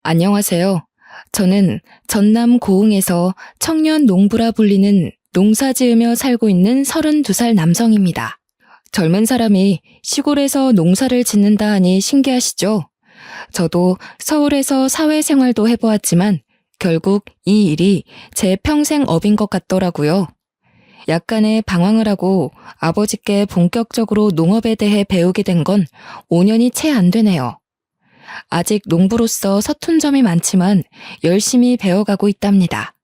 안녕하세요. 저는 전남 고흥에서 청년 농부라 불리는 농사 지으며 살고 있는 32살 남성입니다. 젊은 사람이 시골에서 농사를 짓는다 하니 신기하시죠? 저도 서울에서 사회생활도 해보았지만 결국 이 일이 제 평생 업인 것 같더라고요. 약간의 방황을 하고 아버지께 본격적으로 농업에 대해 배우게 된 건 5년이 채 안 되네요. 아직 농부로서 서툰 점이 많지만 열심히 배워가고 있답니다.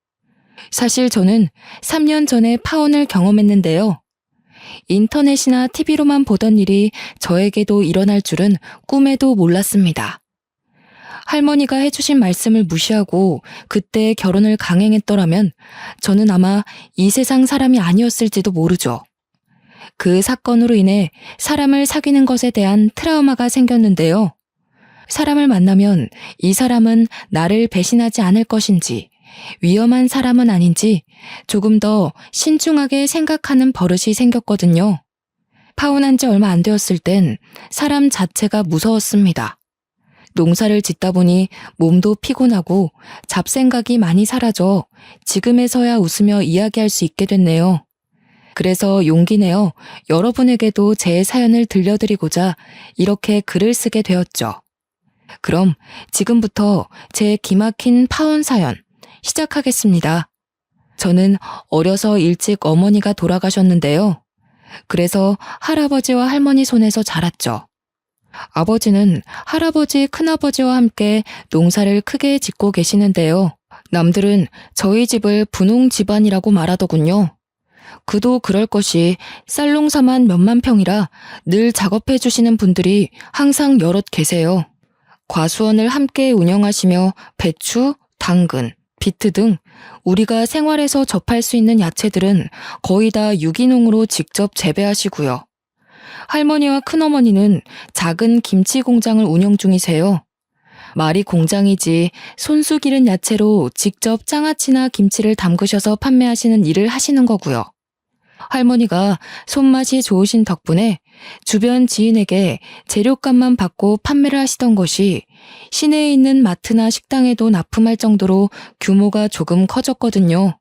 사실 저는 3년 전에 파혼을 경험했는데요. 인터넷이나 TV로만 보던 일이 저에게도 일어날 줄은 꿈에도 몰랐습니다. 할머니가 해주신 말씀을 무시하고 그때 결혼을 강행했더라면 저는 아마 이 세상 사람이 아니었을지도 모르죠. 그 사건으로 인해 사람을 사귀는 것에 대한 트라우마가 생겼는데요. 사람을 만나면 이 사람은 나를 배신하지 않을 것인지, 위험한 사람은 아닌지 조금 더 신중하게 생각하는 버릇이 생겼거든요. 파혼한 지 얼마 안 되었을 땐 사람 자체가 무서웠습니다. 농사를 짓다 보니 몸도 피곤하고 잡생각이 많이 사라져 지금에서야 웃으며 이야기할 수 있게 됐네요. 그래서 용기 내어 여러분에게도 제 사연을 들려드리고자 이렇게 글을 쓰게 되었죠. 그럼 지금부터 제 기막힌 파혼 사연 시작하겠습니다. 저는 어려서 일찍 어머니가 돌아가셨는데요. 그래서 할아버지와 할머니 손에서 자랐죠. 아버지는 할아버지, 큰아버지와 함께 농사를 크게 짓고 계시는데요. 남들은 저희 집을 분홍 집안이라고 말하더군요. 그도 그럴 것이 쌀농사만 몇만 평이라 늘 작업해 주시는 분들이 항상 여럿 계세요. 과수원을 함께 운영하시며 배추, 당근, 비트 등 우리가 생활에서 접할 수 있는 야채들은 거의 다 유기농으로 직접 재배하시고요. 할머니와 큰어머니는 작은 김치 공장을 운영 중이세요. 말이 공장이지 손수 기른 야채로 직접 장아찌나 김치를 담그셔서 판매하시는 일을 하시는 거고요. 할머니가 손맛이 좋으신 덕분에 주변 지인에게 재료값만 받고 판매를 하시던 것이 시내에 있는 마트나 식당에도 납품할 정도로 규모가 조금 커졌거든요.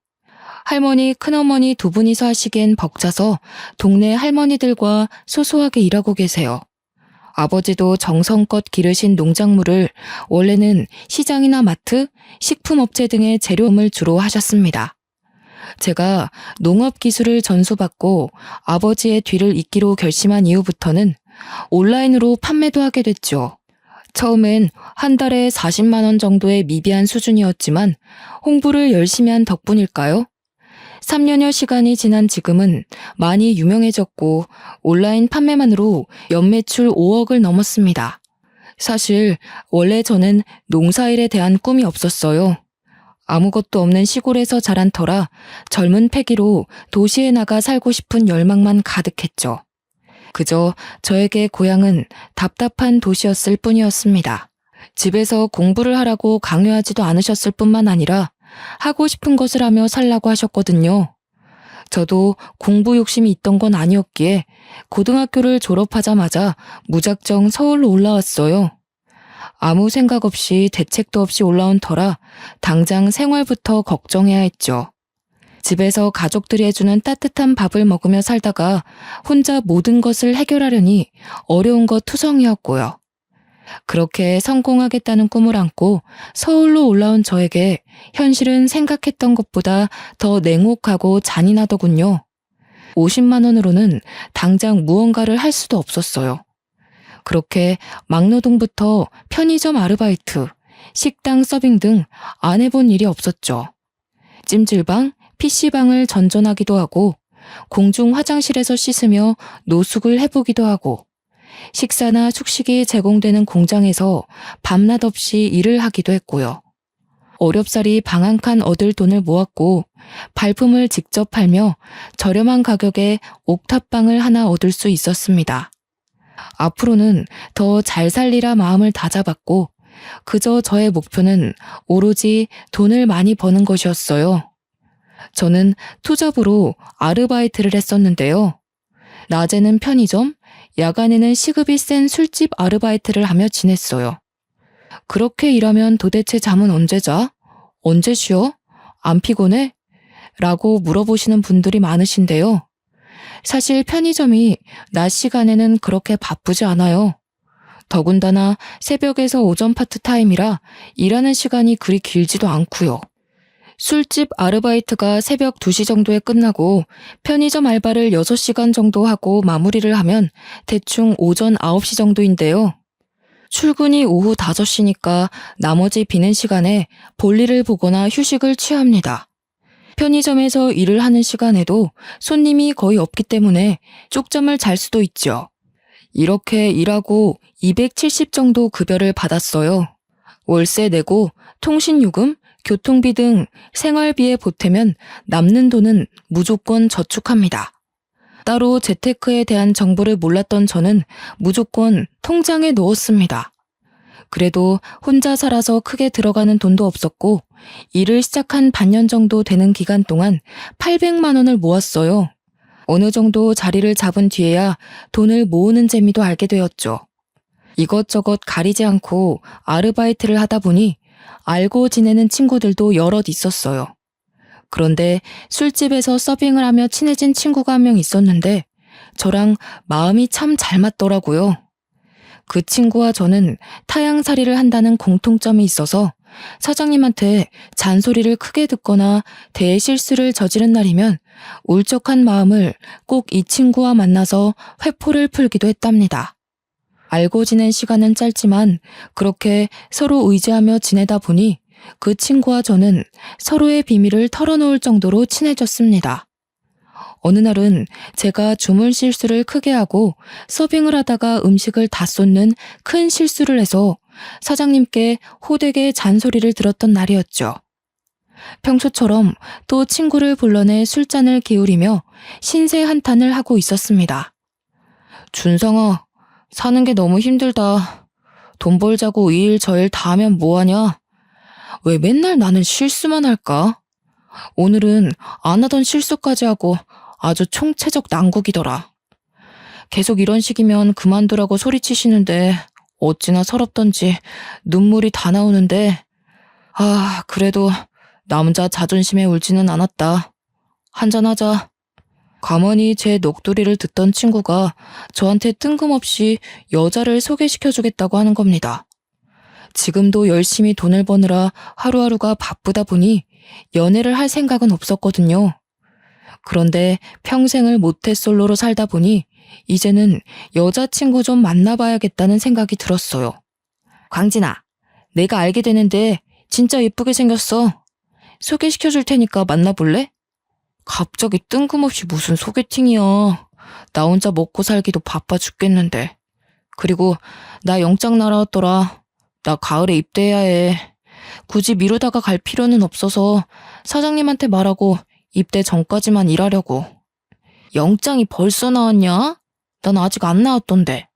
할머니, 큰어머니 두 분이서 하시기엔 벅차서 동네 할머니들과 소소하게 일하고 계세요. 아버지도 정성껏 기르신 농작물을 원래는 시장이나 마트, 식품업체 등의 재료음을 주로 하셨습니다. 제가 농업 기술을 전수받고 아버지의 뒤를 잇기로 결심한 이후부터는 온라인으로 판매도 하게 됐죠. 처음엔 한 달에 40만 원 정도의 미비한 수준이었지만 홍보를 열심히 한 덕분일까요? 3년여 시간이 지난 지금은 많이 유명해졌고 온라인 판매만으로 연매출 5억을 넘었습니다. 사실 원래 저는 농사일에 대한 꿈이 없었어요. 아무것도 없는 시골에서 자란 터라 젊은 패기로 도시에 나가 살고 싶은 열망만 가득했죠. 그저 저에게 고향은 답답한 도시였을 뿐이었습니다. 집에서 공부를 하라고 강요하지도 않으셨을 뿐만 아니라 하고 싶은 것을 하며 살라고 하셨거든요. 저도 공부 욕심이 있던 건 아니었기에 고등학교를 졸업하자마자 무작정 서울로 올라왔어요. 아무 생각 없이 대책도 없이 올라온 터라 당장 생활부터 걱정해야 했죠. 집에서 가족들이 해주는 따뜻한 밥을 먹으며 살다가 혼자 모든 것을 해결하려니 어려운 것 투성이었고요. 그렇게 성공하겠다는 꿈을 안고 서울로 올라온 저에게 현실은 생각했던 것보다 더 냉혹하고 잔인하더군요. 50만 원으로는 당장 무언가를 할 수도 없었어요. 그렇게 막노동부터 편의점 아르바이트, 식당 서빙 등 안 해본 일이 없었죠. 찜질방, PC방을 전전하기도 하고 공중 화장실에서 씻으며 노숙을 해보기도 하고 식사나 숙식이 제공되는 공장에서 밤낮 없이 일을 하기도 했고요. 어렵사리 방 한 칸 얻을 돈을 모았고 발품을 직접 팔며 저렴한 가격에 옥탑방을 하나 얻을 수 있었습니다. 앞으로는 더 잘 살리라 마음을 다잡았고 그저 저의 목표는 오로지 돈을 많이 버는 것이었어요. 저는 투잡으로 아르바이트를 했었는데요. 낮에는 편의점, 야간에는 시급이 센 술집 아르바이트를 하며 지냈어요. 그렇게 일하면 도대체 잠은 언제 자? 언제 쉬어? 안 피곤해? 라고 물어보시는 분들이 많으신데요. 사실 편의점이 낮 시간에는 그렇게 바쁘지 않아요. 더군다나 새벽에서 오전 파트타임이라 일하는 시간이 그리 길지도 않고요. 술집 아르바이트가 새벽 2시 정도에 끝나고 편의점 알바를 6시간 정도 하고 마무리를 하면 대충 오전 9시 정도인데요. 출근이 오후 5시니까 나머지 비는 시간에 볼일을 보거나 휴식을 취합니다. 편의점에서 일을 하는 시간에도 손님이 거의 없기 때문에 쪽잠을 잘 수도 있죠. 이렇게 일하고 270 정도 급여를 받았어요. 월세 내고 통신요금, 교통비 등 생활비에 보태면 남는 돈은 무조건 저축합니다. 따로 재테크에 대한 정보를 몰랐던 저는 무조건 통장에 넣었습니다. 그래도 혼자 살아서 크게 들어가는 돈도 없었고 일을 시작한 반년 정도 되는 기간 동안 800만 원을 모았어요. 어느 정도 자리를 잡은 뒤에야 돈을 모으는 재미도 알게 되었죠. 이것저것 가리지 않고 아르바이트를 하다 보니 알고 지내는 친구들도 여럿 있었어요. 그런데 술집에서 서빙을 하며 친해진 친구가 한 명 있었는데 저랑 마음이 참 잘 맞더라고요. 그 친구와 저는 타향살이를 한다는 공통점이 있어서 사장님한테 잔소리를 크게 듣거나 대실수를 저지른 날이면 울적한 마음을 꼭 이 친구와 만나서 회포를 풀기도 했답니다. 알고 지낸 시간은 짧지만 그렇게 서로 의지하며 지내다 보니 그 친구와 저는 서로의 비밀을 털어놓을 정도로 친해졌습니다. 어느 날은 제가 주문 실수를 크게 하고 서빙을 하다가 음식을 다 쏟는 큰 실수를 해서 사장님께 호되게 잔소리를 들었던 날이었죠. 평소처럼 또 친구를 불러내 술잔을 기울이며 신세 한탄을 하고 있었습니다. 준성아, 사는 게 너무 힘들다. 돈 벌자고 이 일 저 일 다 하면 뭐하냐? 왜 맨날 나는 실수만 할까? 오늘은 안 하던 실수까지 하고 아주 총체적 난국이더라. 계속 이런 식이면 그만두라고 소리치시는데 어찌나 서럽던지 눈물이 다 나오는데 그래도 남자 자존심에 울지는 않았다. 한잔하자. 가만히 제 녹두리를 듣던 친구가 저한테 뜬금없이 여자를 소개시켜주겠다고 하는 겁니다. 지금도 열심히 돈을 버느라 하루하루가 바쁘다 보니 연애를 할 생각은 없었거든요. 그런데 평생을 모태솔로로 살다 보니 이제는 여자친구 좀 만나봐야겠다는 생각이 들었어요. 광진아, 내가 알게 되는데 진짜 예쁘게 생겼어. 소개시켜줄 테니까 만나볼래? 갑자기 뜬금없이 무슨 소개팅이야. 나 혼자 먹고 살기도 바빠 죽겠는데. 그리고 나 영장 날아왔더라. 나 가을에 입대해야 해. 굳이 미루다가 갈 필요는 없어서 사장님한테 말하고 입대 전까지만 일하려고. 영장이 벌써 나왔냐? 난 아직 안 나왔던데.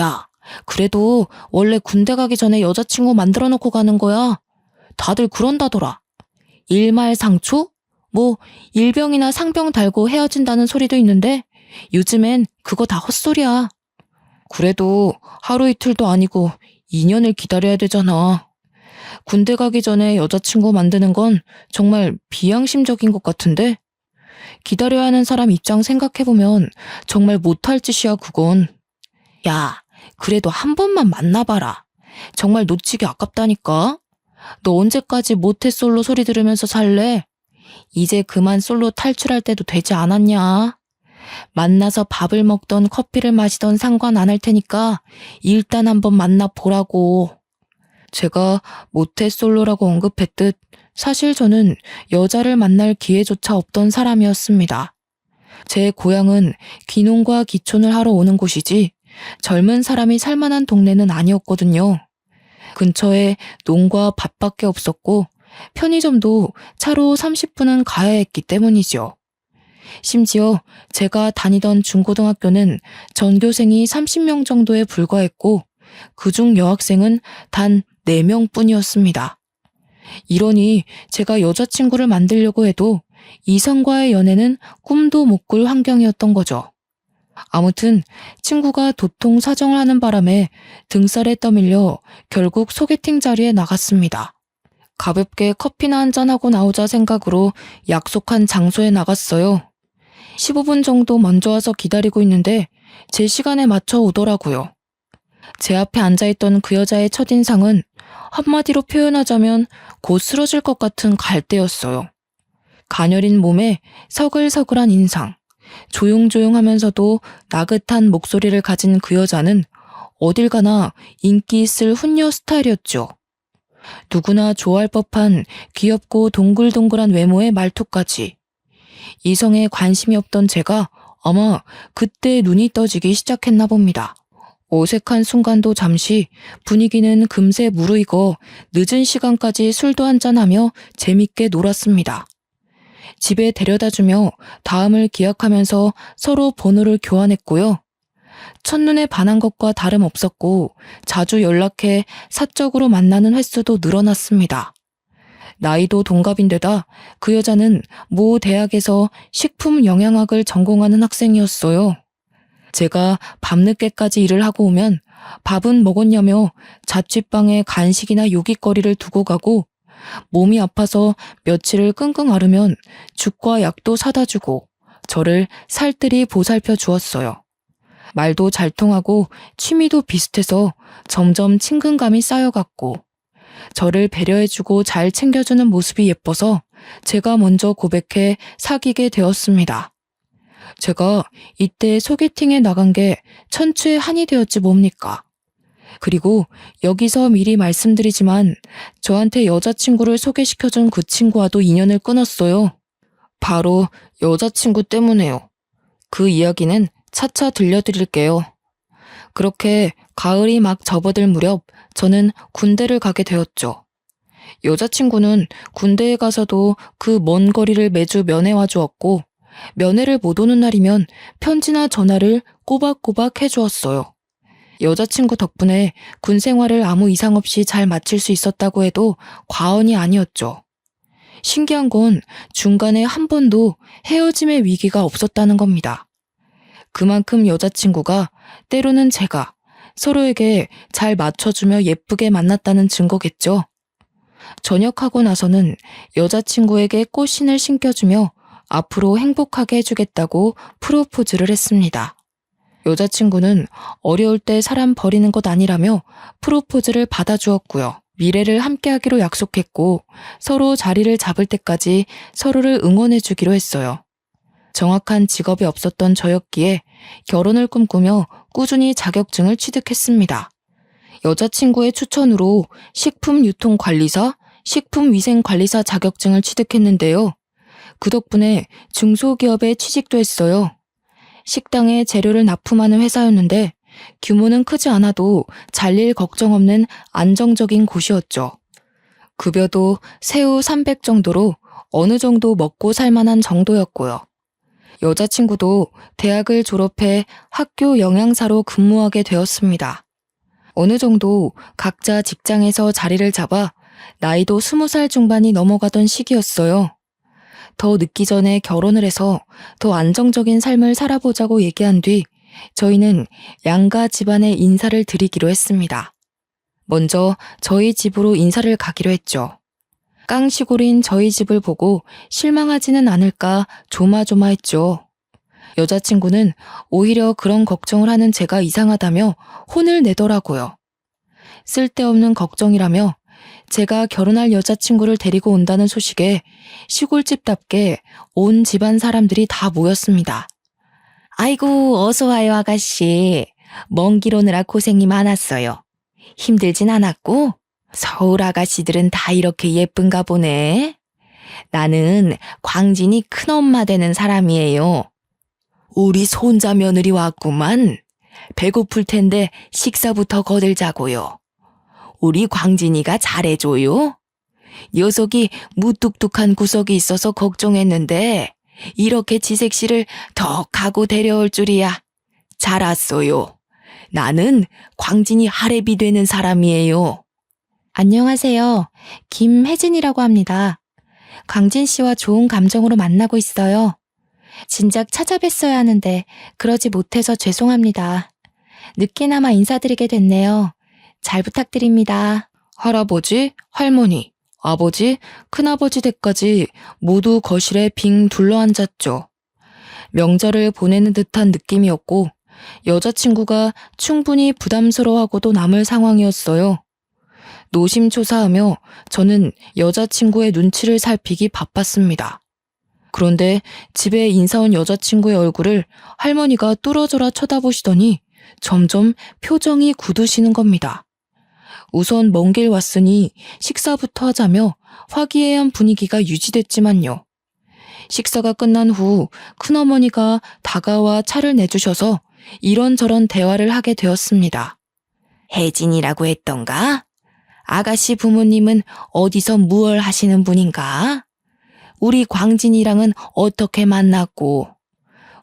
야, 그래도 원래 군대 가기 전에 여자친구 만들어 놓고 가는 거야. 다들 그런다더라. 일말상초? 뭐 일병이나 상병 달고 헤어진다는 소리도 있는데 요즘엔 그거 다 헛소리야. 그래도 하루 이틀도 아니고 2년을 기다려야 되잖아. 군대 가기 전에 여자친구 만드는 건 정말 비양심적인 것 같은데? 기다려야 하는 사람 입장 생각해보면 정말 못할 짓이야 그건. 야, 그래도 한 번만 만나봐라. 정말 놓치기 아깝다니까. 너 언제까지 모태솔로 소리 들으면서 살래? 이제 그만 솔로 탈출할 때도 되지 않았냐? 만나서 밥을 먹던 커피를 마시던 상관 안 할 테니까 일단 한번 만나보라고. 제가 모태솔로라고 언급했듯 사실 저는 여자를 만날 기회조차 없던 사람이었습니다. 제 고향은 귀농과 기촌을 하러 오는 곳이지 젊은 사람이 살만한 동네는 아니었거든요. 근처에 농과 밭밖에 없었고 편의점도 차로 30분은 가야 했기 때문이죠. 심지어 제가 다니던 중고등학교는 전교생이 30명 정도에 불과했고 그중 여학생은 단 4명 뿐이었습니다. 이러니 제가 여자친구를 만들려고 해도 이성과의 연애는 꿈도 못 꿀 환경이었던 거죠. 아무튼 친구가 도통 사정을 하는 바람에 등살에 떠밀려 결국 소개팅 자리에 나갔습니다. 가볍게 커피나 한잔하고 나오자 생각으로 약속한 장소에 나갔어요. 15분 정도 먼저 와서 기다리고 있는데 제 시간에 맞춰 오더라고요. 제 앞에 앉아있던 그 여자의 첫인상은 한마디로 표현하자면 곧 쓰러질 것 같은 갈대였어요. 가녀린 몸에 서글서글한 인상, 조용조용하면서도 나긋한 목소리를 가진 그 여자는 어딜 가나 인기 있을 훈녀 스타일이었죠. 누구나 좋아할 법한 귀엽고 동글동글한 외모의 말투까지. 이성에 관심이 없던 제가 아마 그때 눈이 떠지기 시작했나 봅니다. 어색한 순간도 잠시, 분위기는 금세 무르익어 늦은 시간까지 술도 한잔하며 재밌게 놀았습니다. 집에 데려다주며 다음을 기약하면서 서로 번호를 교환했고요. 첫눈에 반한 것과 다름없었고 자주 연락해 사적으로 만나는 횟수도 늘어났습니다. 나이도 동갑인데다 그 여자는 모 대학에서 식품영양학을 전공하는 학생이었어요. 제가 밤늦게까지 일을 하고 오면 밥은 먹었냐며 자취방에 간식이나 요깃거리를 두고 가고 몸이 아파서 며칠을 끙끙 앓으면 죽과 약도 사다 주고 저를 살뜰히 보살펴 주었어요. 말도 잘 통하고 취미도 비슷해서 점점 친근감이 쌓여갔고 저를 배려해주고 잘 챙겨주는 모습이 예뻐서 제가 먼저 고백해 사귀게 되었습니다. 제가 이때 소개팅에 나간 게 천추의 한이 되었지 뭡니까? 그리고 여기서 미리 말씀드리지만 저한테 여자친구를 소개시켜준 그 친구와도 인연을 끊었어요. 바로 여자친구 때문에요. 그 이야기는 차차 들려드릴게요. 그렇게 가을이 막 접어들 무렵 저는 군대를 가게 되었죠. 여자친구는 군대에 가서도 그 먼 거리를 매주 면회와 주었고 면회를 못 오는 날이면 편지나 전화를 꼬박꼬박 해주었어요. 여자친구 덕분에 군 생활을 아무 이상 없이 잘 마칠 수 있었다고 해도 과언이 아니었죠. 신기한 건 중간에 한 번도 헤어짐의 위기가 없었다는 겁니다. 그만큼 여자친구가, 때로는 제가 서로에게 잘 맞춰주며 예쁘게 만났다는 증거겠죠. 전역하고 나서는 여자친구에게 꽃신을 신겨주며 앞으로 행복하게 해주겠다고 프로포즈를 했습니다. 여자친구는 어려울 때 사람 버리는 것 아니라며 프로포즈를 받아주었고요. 미래를 함께하기로 약속했고 서로 자리를 잡을 때까지 서로를 응원해주기로 했어요. 정확한 직업이 없었던 저였기에 결혼을 꿈꾸며 꾸준히 자격증을 취득했습니다. 여자친구의 추천으로 식품유통관리사, 식품위생관리사 자격증을 취득했는데요. 그 덕분에 중소기업에 취직도 했어요. 식당에 재료를 납품하는 회사였는데 규모는 크지 않아도 잘릴 걱정 없는 안정적인 곳이었죠. 급여도 새우 300 정도로 어느 정도 먹고 살만한 정도였고요. 여자친구도 대학을 졸업해 학교 영양사로 근무하게 되었습니다. 어느 정도 각자 직장에서 자리를 잡아 나이도 20살 중반이 넘어가던 시기였어요. 더 늦기 전에 결혼을 해서 더 안정적인 삶을 살아보자고 얘기한 뒤 저희는 양가 집안에 인사를 드리기로 했습니다. 먼저 저희 집으로 인사를 가기로 했죠. 깡시골인 저희 집을 보고 실망하지는 않을까 조마조마했죠. 여자친구는 오히려 그런 걱정을 하는 제가 이상하다며 혼을 내더라고요. 쓸데없는 걱정이라며 제가 결혼할 여자친구를 데리고 온다는 소식에 시골집답게 온 집안 사람들이 다 모였습니다. 아이고, 어서 와요, 아가씨. 먼 길 오느라 고생이 많았어요. 힘들진 않았고? 서울 아가씨들은 다 이렇게 예쁜가 보네. 나는 광진이 큰엄마 되는 사람이에요. 우리 손자 며느리 왔구만. 배고플 텐데 식사부터 거들자고요. 우리 광진이가 잘해줘요. 녀석이 무뚝뚝한 구석이 있어서 걱정했는데 이렇게 지색씨를 더 가고 데려올 줄이야. 잘 왔어요. 나는 광진이 할애비 되는 사람이에요. 안녕하세요. 김혜진이라고 합니다. 광진 씨와 좋은 감정으로 만나고 있어요. 진작 찾아뵀어야 하는데 그러지 못해서 죄송합니다. 늦게나마 인사드리게 됐네요. 잘 부탁드립니다. 할아버지, 할머니, 아버지, 큰아버지 댁까지 모두 거실에 빙 둘러앉았죠. 명절을 보내는 듯한 느낌이었고 여자친구가 충분히 부담스러워하고도 남을 상황이었어요. 노심초사하며 저는 여자친구의 눈치를 살피기 바빴습니다. 그런데 집에 인사 온 여자친구의 얼굴을 할머니가 뚫어져라 쳐다보시더니 점점 표정이 굳으시는 겁니다. 우선 먼 길 왔으니 식사부터 하자며 화기애애한 분위기가 유지됐지만요. 식사가 끝난 후 큰어머니가 다가와 차를 내주셔서 이런저런 대화를 하게 되었습니다. 혜진이라고 했던가? 아가씨 부모님은 어디서 무얼 하시는 분인가? 우리 광진이랑은 어떻게 만났고?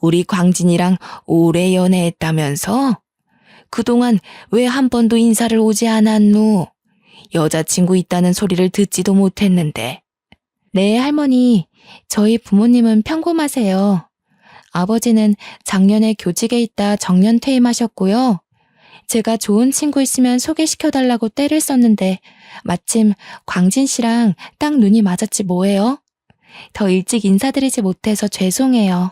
우리 광진이랑 오래 연애했다면서? 그동안 왜 한 번도 인사를 오지 않았누? 여자친구 있다는 소리를 듣지도 못했는데. 네, 할머니. 저희 부모님은 평범하세요. 아버지는 작년에 교직에 있다 정년 퇴임하셨고요. 제가 좋은 친구 있으면 소개시켜달라고 떼를 썼는데 마침 광진 씨랑 딱 눈이 맞았지 뭐예요? 더 일찍 인사드리지 못해서 죄송해요.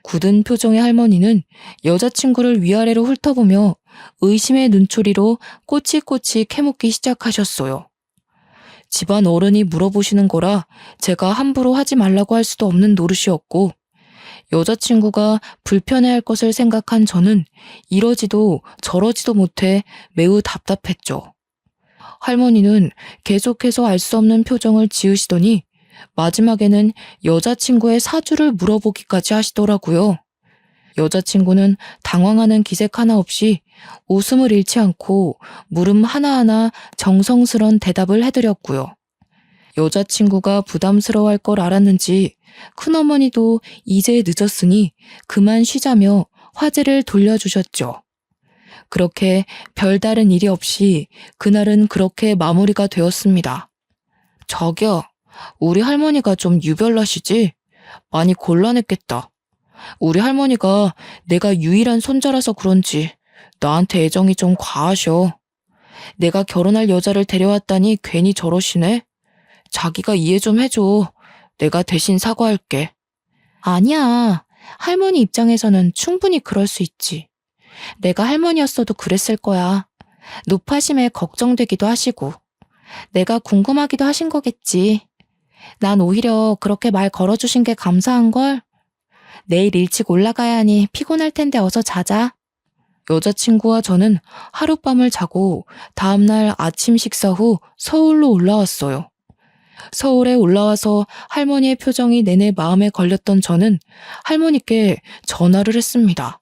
굳은 표정의 할머니는 여자친구를 위아래로 훑어보며 의심의 눈초리로 꼬치꼬치 캐묻기 시작하셨어요. 집안 어른이 물어보시는 거라 제가 함부로 하지 말라고 할 수도 없는 노릇이었고 여자친구가 불편해할 것을 생각한 저는 이러지도 저러지도 못해 매우 답답했죠. 할머니는 계속해서 알 수 없는 표정을 지으시더니 마지막에는 여자친구의 사주를 물어보기까지 하시더라고요. 여자친구는 당황하는 기색 하나 없이 웃음을 잃지 않고 물음 하나하나 정성스런 대답을 해드렸고요. 여자친구가 부담스러워할 걸 알았는지 큰어머니도 이제 늦었으니 그만 쉬자며 화제를 돌려주셨죠. 그렇게 별다른 일이 없이 그날은 그렇게 마무리가 되었습니다. 저기요, 우리 할머니가 좀 유별나시지? 많이 곤란했겠다. 우리 할머니가 내가 유일한 손자라서 그런지 나한테 애정이 좀 과하셔. 내가 결혼할 여자를 데려왔다니 괜히 저러시네. 자기가 이해 좀 해줘. 내가 대신 사과할게. 아니야. 할머니 입장에서는 충분히 그럴 수 있지. 내가 할머니였어도 그랬을 거야. 노파심에 걱정되기도 하시고 내가 궁금하기도 하신 거겠지. 난 오히려 그렇게 말 걸어주신 게 감사한걸. 내일 일찍 올라가야 하니 피곤할 텐데 어서 자자. 여자친구와 저는 하룻밤을 자고 다음날 아침 식사 후 서울로 올라왔어요. 서울에 올라와서 할머니의 표정이 내내 마음에 걸렸던 저는 할머니께 전화를 했습니다.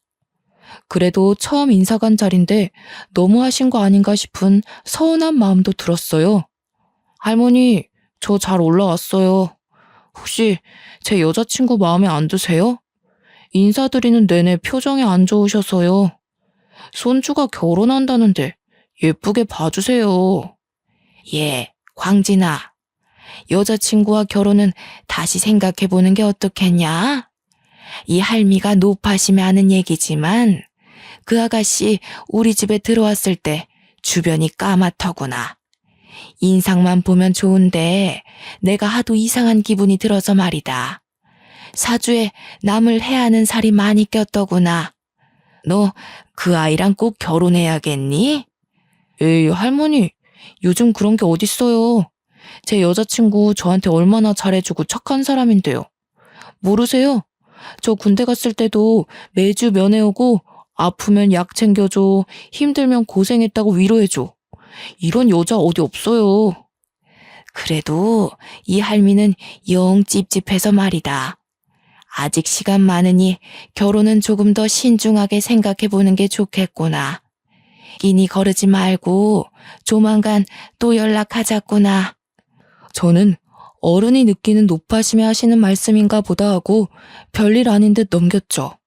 그래도 처음 인사 간 자리인데 너무하신 거 아닌가 싶은 서운한 마음도 들었어요. 할머니, 저 잘 올라왔어요. 혹시 제 여자친구 마음에 안 드세요? 인사드리는 내내 표정이 안 좋으셔서요. 손주가 결혼한다는데 예쁘게 봐주세요. 예, 광진아. 여자친구와 결혼은 다시 생각해보는 게 어떻겠냐? 이 할미가 노파심에 하는 얘기지만 그 아가씨 우리 집에 들어왔을 때 주변이 까맣더구나. 인상만 보면 좋은데 내가 하도 이상한 기분이 들어서 말이다. 사주에 남을 해하는 살이 많이 꼈더구나. 너 그 아이랑 꼭 결혼해야겠니? 에이, 할머니, 요즘 그런 게 어딨어요. 제 여자친구 저한테 얼마나 잘해주고 착한 사람인데요. 모르세요? 저 군대 갔을 때도 매주 면회 오고 아프면 약 챙겨줘, 힘들면 고생했다고 위로해줘. 이런 여자 어디 없어요. 그래도 이 할미는 영 찝찝해서 말이다. 아직 시간 많으니 결혼은 조금 더 신중하게 생각해보는 게 좋겠구나. 끼니 거르지 말고 조만간 또 연락하자꾸나. 저는 어른이 느끼는 노파심에 하시는 말씀인가 보다 하고 별일 아닌 듯 넘겼죠.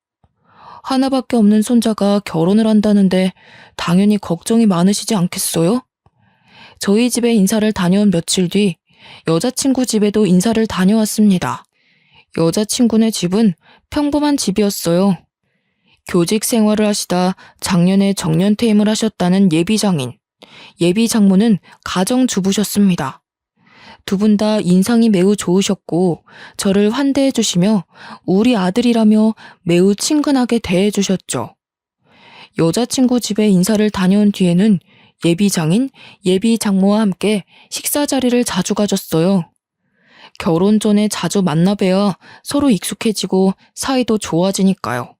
하나밖에 없는 손자가 결혼을 한다는데 당연히 걱정이 많으시지 않겠어요? 저희 집에 인사를 다녀온 며칠 뒤 여자친구 집에도 인사를 다녀왔습니다. 여자친구네 집은 평범한 집이었어요. 교직 생활을 하시다 작년에 정년퇴임을 하셨다는 예비장인, 예비장모는 가정주부셨습니다. 두 분 다 인상이 매우 좋으셨고 저를 환대해 주시며 우리 아들이라며 매우 친근하게 대해 주셨죠. 여자친구 집에 인사를 다녀온 뒤에는 예비장인, 예비장모와 함께 식사 자리를 자주 가졌어요. 결혼 전에 자주 만나뵈야 서로 익숙해지고 사이도 좋아지니까요.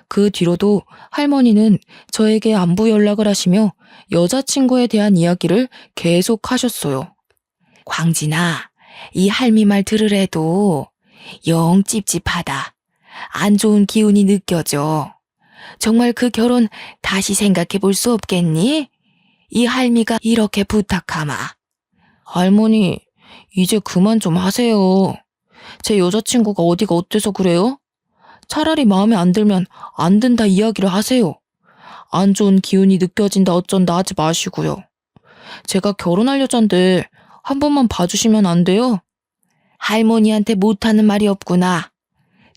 그 뒤로도 할머니는 저에게 안부 연락을 하시며 여자친구에 대한 이야기를 계속 하셨어요. 광진아, 이 할미 말 들으래도 영 찝찝하다. 안 좋은 기운이 느껴져. 정말 그 결혼 다시 생각해 볼 수 없겠니? 이 할미가 이렇게 부탁하마. 할머니, 이제 그만 좀 하세요. 제 여자친구가 어디가 어때서 그래요? 차라리 마음에 안 들면 안 된다 이야기를 하세요. 안 좋은 기운이 느껴진다 어쩐다 하지 마시고요. 제가 결혼할 여잔데 한 번만 봐주시면 안 돼요? 할머니한테 못하는 말이 없구나.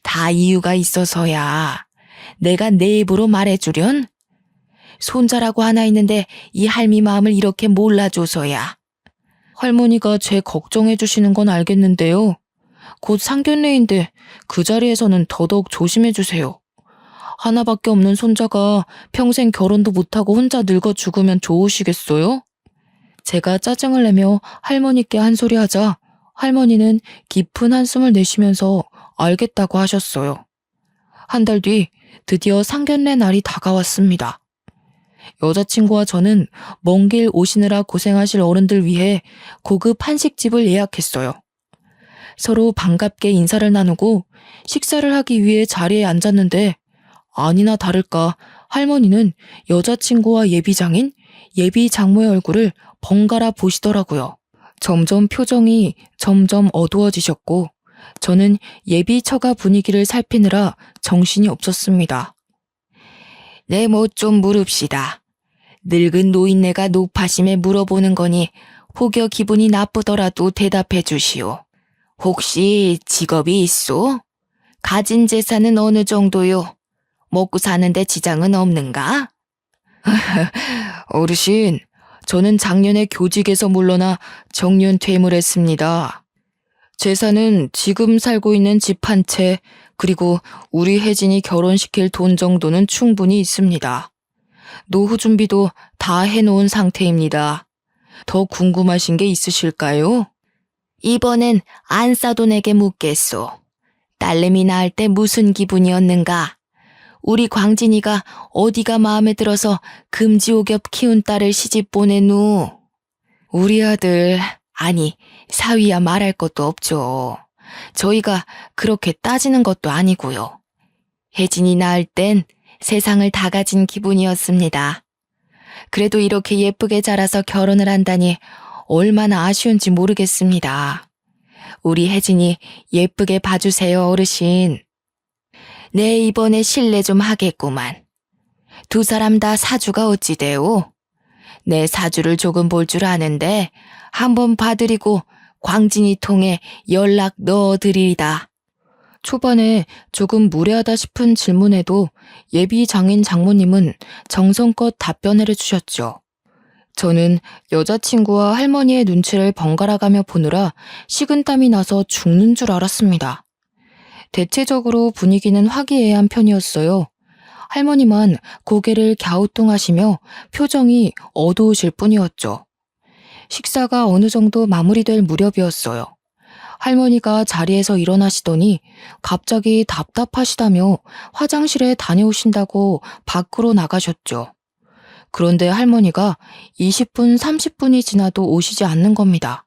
다 이유가 있어서야. 내가 내 입으로 말해주련? 손자라고 하나 있는데 이 할미 마음을 이렇게 몰라줘서야. 할머니가 제 걱정해 주시는 건 알겠는데요. 곧 상견례인데 그 자리에서는 더더욱 조심해 주세요. 하나밖에 없는 손자가 평생 결혼도 못하고 혼자 늙어 죽으면 좋으시겠어요? 제가 짜증을 내며 할머니께 한 소리 하자 할머니는 깊은 한숨을 내쉬면서 알겠다고 하셨어요. 한 달 뒤 드디어 상견례 날이 다가왔습니다. 여자친구와 저는 먼 길 오시느라 고생하실 어른들 위해 고급 한식집을 예약했어요. 서로 반갑게 인사를 나누고 식사를 하기 위해 자리에 앉았는데 아니나 다를까 할머니는 여자친구와 예비장인, 예비장모의 얼굴을 번갈아 보시더라고요. 점점 표정이 점점 어두워지셨고 저는 예비처가 분위기를 살피느라 정신이 없었습니다. 네, 뭐 좀 물읍시다. 늙은 노인네가 노파심에 물어보는 거니 혹여 기분이 나쁘더라도 대답해 주시오. 혹시 직업이 있소? 가진 재산은 어느 정도요? 먹고 사는데 지장은 없는가? 어르신, 저는 작년에 교직에서 물러나 정년퇴임을 했습니다. 재산은 지금 살고 있는 집 한 채, 그리고 우리 혜진이 결혼시킬 돈 정도는 충분히 있습니다. 노후 준비도 다 해놓은 상태입니다. 더 궁금하신 게 있으실까요? 이번엔 안 싸돈에게 묻겠소. 딸내미 낳을 때 무슨 기분이었는가? 우리 광진이가 어디가 마음에 들어서 금지옥엽 키운 딸을 시집 보내누? 우리 아들, 아니 사위야 말할 것도 없죠. 저희가 그렇게 따지는 것도 아니고요. 혜진이 낳을 땐 세상을 다 가진 기분이었습니다. 그래도 이렇게 예쁘게 자라서 결혼을 한다니 얼마나 아쉬운지 모르겠습니다. 우리 혜진이 예쁘게 봐주세요, 어르신. 네, 이번에 실례 좀 하겠구만. 두 사람 다 사주가 어찌 돼요? 내 사주를 조금 볼 줄 아는데 한번 봐드리고 광진이 통해 연락 넣어드리리다. 초반에 조금 무례하다 싶은 질문에도 예비 장인 장모님은 정성껏 답변을 해주셨죠. 저는 여자친구와 할머니의 눈치를 번갈아가며 보느라 식은땀이 나서 죽는 줄 알았습니다. 대체적으로 분위기는 화기애애한 편이었어요. 할머니만 고개를 갸우뚱하시며 표정이 어두우실 뿐이었죠. 식사가 어느 정도 마무리될 무렵이었어요. 할머니가 자리에서 일어나시더니 갑자기 답답하시다며 화장실에 다녀오신다고 밖으로 나가셨죠. 그런데 할머니가 20분, 30분이 지나도 오시지 않는 겁니다.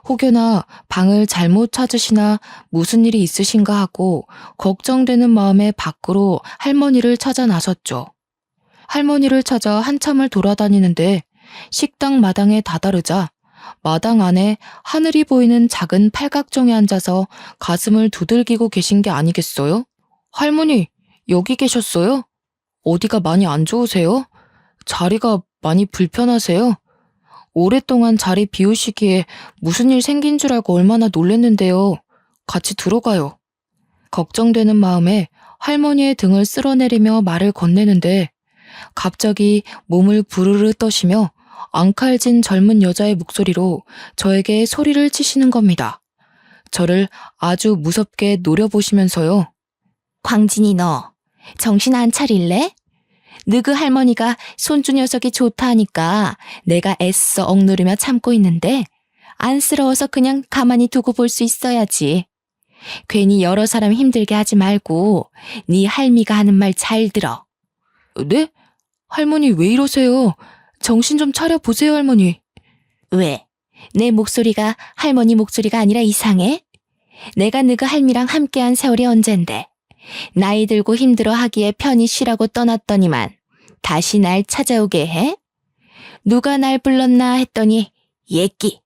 혹여나 방을 잘못 찾으시나 무슨 일이 있으신가 하고 걱정되는 마음에 밖으로 할머니를 찾아 나섰죠. 할머니를 찾아 한참을 돌아다니는데 식당 마당에 다다르자 마당 안에 하늘이 보이는 작은 팔각정에 앉아서 가슴을 두들기고 계신 게 아니겠어요? 할머니, 여기 계셨어요? 어디가 많이 안 좋으세요? 자리가 많이 불편하세요? 오랫동안 자리 비우시기에 무슨 일 생긴 줄 알고 얼마나 놀랬는데요. 같이 들어가요. 걱정되는 마음에 할머니의 등을 쓸어내리며 말을 건네는데 갑자기 몸을 부르르 떠시며 앙칼진 젊은 여자의 목소리로 저에게 소리를 치시는 겁니다. 저를 아주 무섭게 노려보시면서요. 광진이 너 정신 안 차릴래? 너그 할머니가 손주 녀석이 좋다 하니까 내가 애써 억누르며 참고 있는데 안쓰러워서 그냥 가만히 두고 볼 수 있어야지. 괜히 여러 사람 힘들게 하지 말고 네 할미가 하는 말 잘 들어. 네? 할머니 왜 이러세요? 정신 좀 차려보세요, 할머니. 왜? 내 목소리가 할머니 목소리가 아니라 이상해? 내가 너그 할미랑 함께한 세월이 언젠데 나이 들고 힘들어 하기에 편히 쉬라고 떠났더니만 다시 날 찾아오게 해? 누가 날 불렀나 했더니 예끼,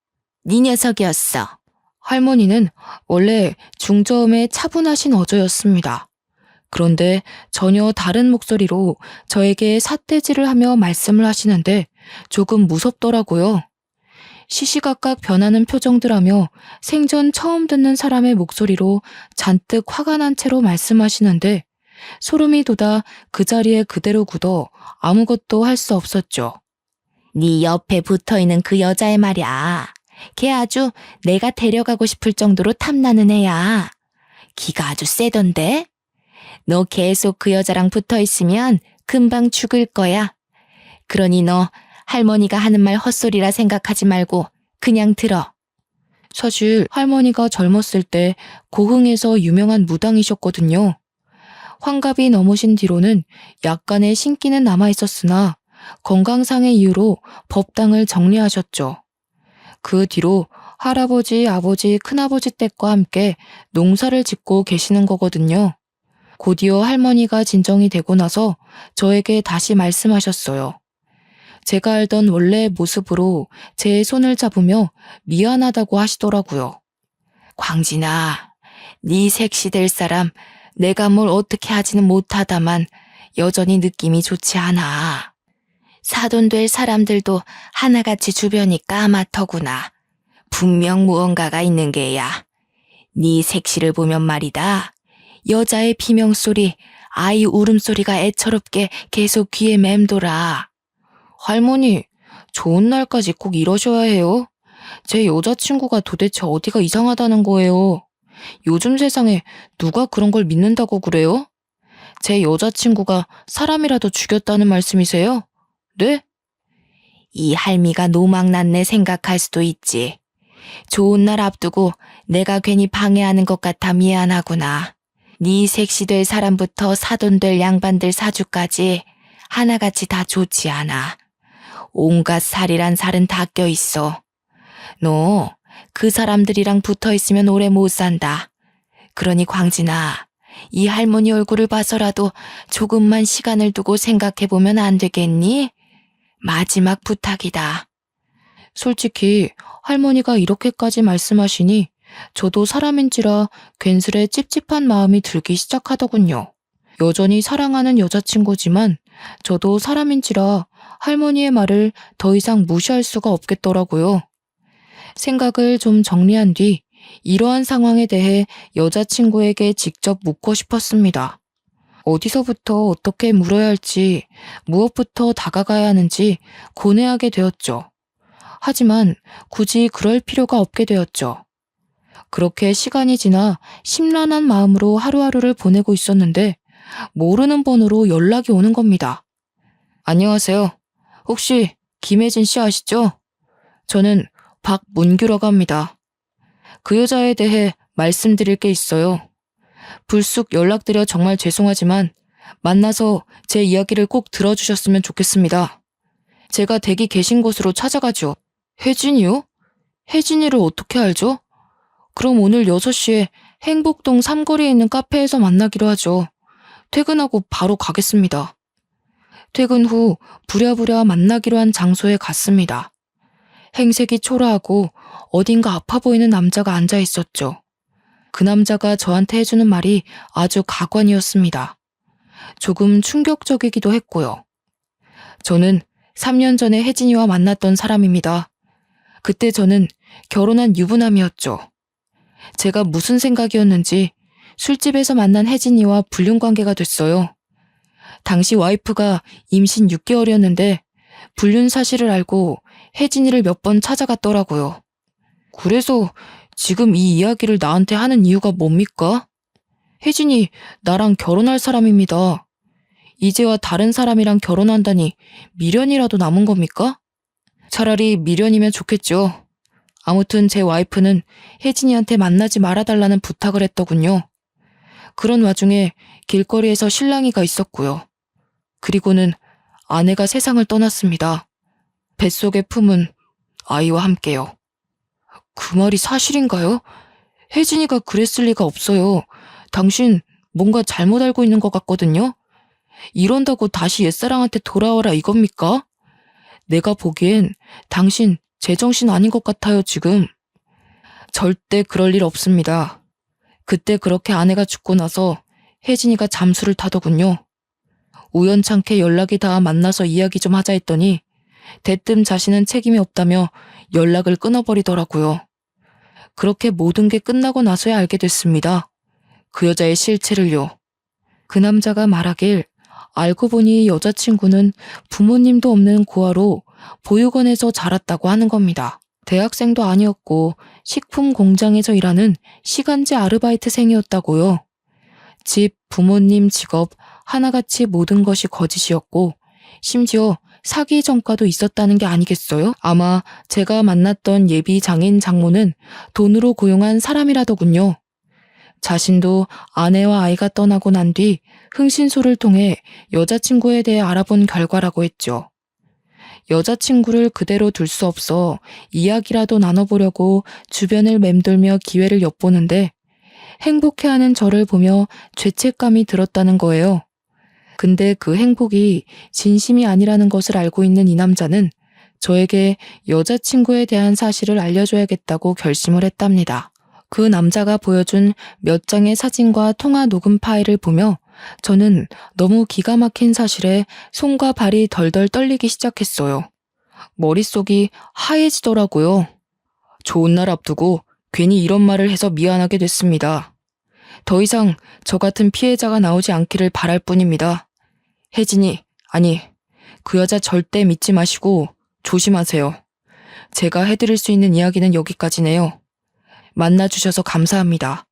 네 녀석이었어. 할머니는 원래 중저음의 차분하신 어조였습니다. 그런데 전혀 다른 목소리로 저에게 삿대질을 하며 말씀을 하시는데 조금 무섭더라고요. 시시각각 변하는 표정들 하며 생전 처음 듣는 사람의 목소리로 잔뜩 화가 난 채로 말씀하시는데 소름이 돋아 그 자리에 그대로 굳어 아무것도 할 수 없었죠. 네 옆에 붙어있는 그 여자의 말이야. 걔 아주 내가 데려가고 싶을 정도로 탐나는 애야. 기가 아주 세던데? 너 계속 그 여자랑 붙어있으면 금방 죽을 거야. 그러니 너 할머니가 하는 말 헛소리라 생각하지 말고 그냥 들어. 사실 할머니가 젊었을 때 고흥에서 유명한 무당이셨거든요. 환갑이 넘으신 뒤로는 약간의 신기는 남아있었으나 건강상의 이유로 법당을 정리하셨죠. 그 뒤로 할아버지, 아버지, 큰아버지 댁과 함께 농사를 짓고 계시는 거거든요. 곧이어 할머니가 진정이 되고 나서 저에게 다시 말씀하셨어요. 제가 알던 원래의 모습으로 제 손을 잡으며 미안하다고 하시더라고요. 광진아, 네 색시 될 사람 내가 뭘 어떻게 하지는 못하다만 여전히 느낌이 좋지 않아. 사돈 될 사람들도 하나같이 주변이 까맣더구나. 분명 무언가가 있는 게야. 네 색시를 보면 말이다. 여자의 비명소리, 아이 울음소리가 애처롭게 계속 귀에 맴돌아. 할머니, 좋은 날까지 꼭 이러셔야 해요? 제 여자친구가 도대체 어디가 이상하다는 거예요? 요즘 세상에 누가 그런 걸 믿는다고 그래요? 제 여자친구가 사람이라도 죽였다는 말씀이세요? 네? 이 할미가 노망났네 생각할 수도 있지. 좋은 날 앞두고 내가 괜히 방해하는 것 같아 미안하구나. 네 색시 될 사람부터 사돈 될 양반들 사주까지 하나같이 다 좋지 않아. 온갖 살이란 살은 다 껴있어. 너 그 사람들이랑 붙어있으면 오래 못 산다. 그러니 광진아, 이 할머니 얼굴을 봐서라도 조금만 시간을 두고 생각해보면 안 되겠니? 마지막 부탁이다. 솔직히 할머니가 이렇게까지 말씀하시니 저도 사람인지라 괜스레 찝찝한 마음이 들기 시작하더군요. 여전히 사랑하는 여자친구지만 저도 사람인지라 할머니의 말을 더 이상 무시할 수가 없겠더라고요. 생각을 좀 정리한 뒤 이러한 상황에 대해 여자친구에게 직접 묻고 싶었습니다. 어디서부터 어떻게 물어야 할지, 무엇부터 다가가야 하는지 고뇌하게 되었죠. 하지만 굳이 그럴 필요가 없게 되었죠. 그렇게 시간이 지나 심란한 마음으로 하루하루를 보내고 있었는데 모르는 번호로 연락이 오는 겁니다. 안녕하세요. 혹시 김혜진 씨 아시죠? 저는 박문규라고 합니다. 그 여자에 대해 말씀드릴 게 있어요. 불쑥 연락드려 정말 죄송하지만 만나서 제 이야기를 꼭 들어주셨으면 좋겠습니다. 제가 댁이 계신 곳으로 찾아가죠. 혜진이요? 혜진이를 어떻게 알죠? 그럼 오늘 6시에 행복동 삼거리에 있는 카페에서 만나기로 하죠. 퇴근하고 바로 가겠습니다. 퇴근 후 부랴부랴 만나기로 한 장소에 갔습니다. 행색이 초라하고 어딘가 아파 보이는 남자가 앉아 있었죠. 그 남자가 저한테 해주는 말이 아주 가관이었습니다. 조금 충격적이기도 했고요. 저는 3년 전에 혜진이와 만났던 사람입니다. 그때 저는 결혼한 유부남이었죠. 제가 무슨 생각이었는지 술집에서 만난 혜진이와 불륜관계가 됐어요. 당시 와이프가 임신 6개월이었는데 불륜 사실을 알고 혜진이를 몇 번 찾아갔더라고요. 그래서 지금 이 이야기를 나한테 하는 이유가 뭡니까? 혜진이 나랑 결혼할 사람입니다. 이제와 다른 사람이랑 결혼한다니 미련이라도 남은 겁니까? 차라리 미련이면 좋겠죠. 아무튼 제 와이프는 혜진이한테 만나지 말아달라는 부탁을 했더군요. 그런 와중에 길거리에서 실랑이가 있었고요. 그리고는 아내가 세상을 떠났습니다. 뱃속에 품은 아이와 함께요. 그 말이 사실인가요? 혜진이가 그랬을 리가 없어요. 당신 뭔가 잘못 알고 있는 것 같거든요. 이런다고 다시 옛사랑한테 돌아와라 이겁니까? 내가 보기엔 당신 제정신 아닌 것 같아요, 지금. 절대 그럴 일 없습니다. 그때 그렇게 아내가 죽고 나서 혜진이가 잠수를 타더군요. 우연찮게 연락이 닿아 만나서 이야기 좀 하자 했더니 대뜸 자신은 책임이 없다며 연락을 끊어버리더라고요. 그렇게 모든 게 끝나고 나서야 알게 됐습니다. 그 여자의 실체를요. 그 남자가 말하길 알고 보니 여자친구는 부모님도 없는 고아로 보육원에서 자랐다고 하는 겁니다. 대학생도 아니었고 식품 공장에서 일하는 시간제 아르바이트생이었다고요. 집, 부모님, 직업 하나같이 모든 것이 거짓이었고 심지어 사기 전과도 있었다는 게 아니겠어요? 아마 제가 만났던 예비 장인 장모는 돈으로 고용한 사람이라더군요. 자신도 아내와 아이가 떠나고 난 뒤 흥신소를 통해 여자친구에 대해 알아본 결과라고 했죠. 여자친구를 그대로 둘 수 없어 이야기라도 나눠보려고 주변을 맴돌며 기회를 엿보는데 행복해하는 저를 보며 죄책감이 들었다는 거예요. 근데 그 행복이 진심이 아니라는 것을 알고 있는 이 남자는 저에게 여자친구에 대한 사실을 알려줘야겠다고 결심을 했답니다. 그 남자가 보여준 몇 장의 사진과 통화 녹음 파일을 보며 저는 너무 기가 막힌 사실에 손과 발이 덜덜 떨리기 시작했어요. 머릿속이 하얘지더라고요. 좋은 날 앞두고 괜히 이런 말을 해서 미안하게 됐습니다. 더 이상 저 같은 피해자가 나오지 않기를 바랄 뿐입니다. 혜진이, 아니, 그 여자 절대 믿지 마시고 조심하세요. 제가 해드릴 수 있는 이야기는 여기까지네요. 만나주셔서 감사합니다.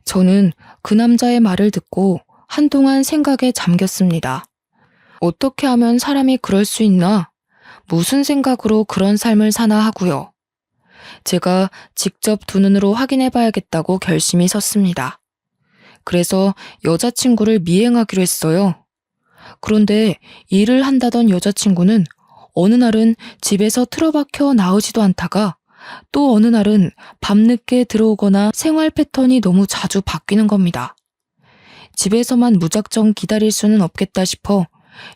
저는 그 남자의 말을 듣고 한동안 생각에 잠겼습니다. 어떻게 하면 사람이 그럴 수 있나? 무슨 생각으로 그런 삶을 사나 하고요. 제가 직접 두 눈으로 확인해봐야겠다고 결심이 섰습니다. 그래서 여자친구를 미행하기로 했어요. 그런데 일을 한다던 여자친구는 어느 날은 집에서 틀어박혀 나오지도 않다가 또 어느 날은 밤늦게 들어오거나 생활 패턴이 너무 자주 바뀌는 겁니다. 집에서만 무작정 기다릴 수는 없겠다 싶어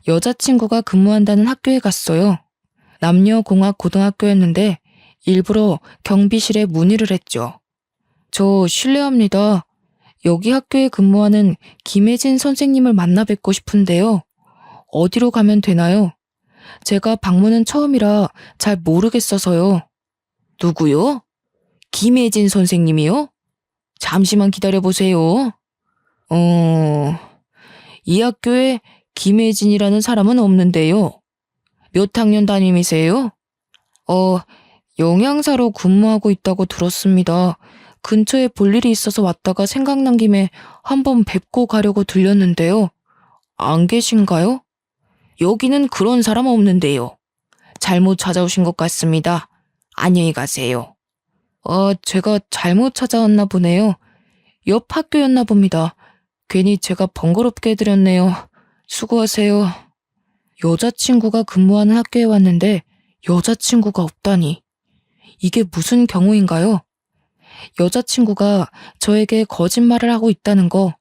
여자친구가 근무한다는 학교에 갔어요. 남녀공학 고등학교였는데 일부러 경비실에 문의를 했죠. 저 실례합니다. 여기 학교에 근무하는 김혜진 선생님을 만나 뵙고 싶은데요. 어디로 가면 되나요? 제가 방문은 처음이라 잘 모르겠어서요. 누구요? 김혜진 선생님이요? 잠시만 기다려보세요. 이 학교에 김혜진이라는 사람은 없는데요. 몇 학년 담임이세요? 영양사로 근무하고 있다고 들었습니다. 근처에 볼 일이 있어서 왔다가 생각난 김에 한번 뵙고 가려고 들렸는데요. 안 계신가요? 여기는 그런 사람 없는데요. 잘못 찾아오신 것 같습니다. 안녕히 가세요. 제가 잘못 찾아왔나 보네요. 옆 학교였나 봅니다. 괜히 제가 번거롭게 해드렸네요. 수고하세요. 여자친구가 근무하는 학교에 왔는데 여자친구가 없다니. 이게 무슨 경우인가요? 여자친구가 저에게 거짓말을 하고 있다는 거,